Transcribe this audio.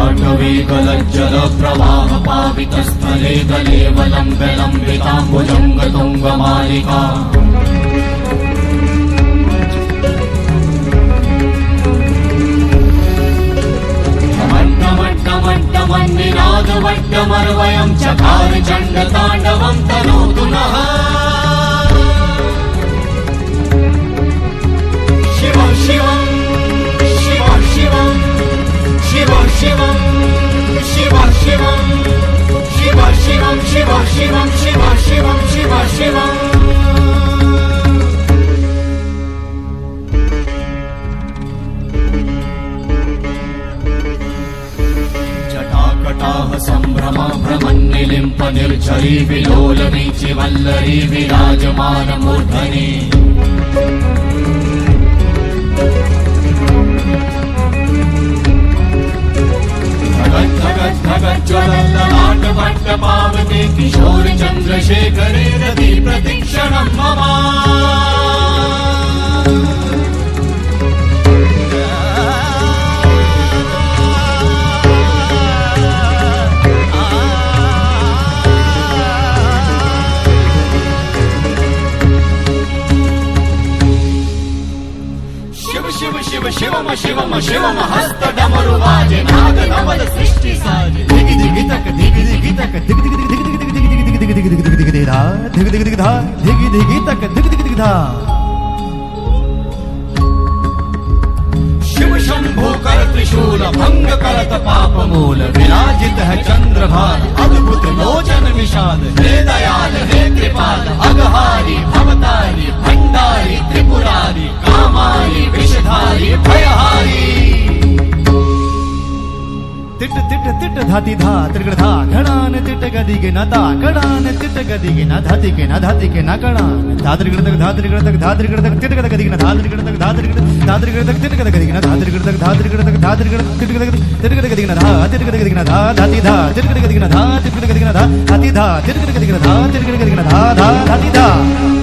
ललाटवेगलज्जल प्रवाह पावितस्थले गलेवलम्ब्य लम्बिताम्बुजङ्गतुङ्गमालिका मन्निनादवड्डमर्वयं चकार चण्डताण्डवं तनोतु नः शिवं शिवं शिवं शिवं शिवं शिवं शिवं शिवं शिवं शिवं शिवं शिवं शिवं शिवं शिवं शिवं जटाकटाह सम्भ्रम भ्रमन्निलिम्प निर्झरी विलोलवीचि वल्लरी विराजमान मूर्धनि ज्वलल्ललाटभट्ट पावते किशोर चन्द्रशेखरे रति प्रतीक्षणं मम शिव शिव शिवम शिवम शिवम हस्त डमरु बाजे नाद नवल सृष्टि साजे दिगि दिगि तक दिगि दिगि तक दिगि दिगि दिगि दिगि दिगि दिगि दिगि दिगि दिगि दिगि धा दिगि दिगि दिगि धा दिगि दिगि तक दिगि दिगि दिगि धा शिव शंभो कर त्रिशूल भंग करत पाप मूल विराजित है चंद्रभान अद्भुत लोचन विशाल हे दयाल हे कृपाल अघहारी भवतारी भंडारी त्रिपुरारी कामारी विषधारी भयहारी तिट तिट तिट धाति धा त्रिगण धा घड़ान तिट गदि के नता घड़ान तिट गदि के न धाति के न धाति के न घड़ान धात्रिगण तक धात्रिगण तक धात्रिगण तक तिट गदि के न धात्रिगण तक धात्रिगण तक तिट गदि के न धात्रिगण तक धात्रिगण तक धात्रिगण तिट गदि के न धा तिट गदि के न धा धाति धा तिट गदि के न धा तिट गदि के न धा धाति धा तिट गदि के न धा तिट गदि के न धा धा धाति धा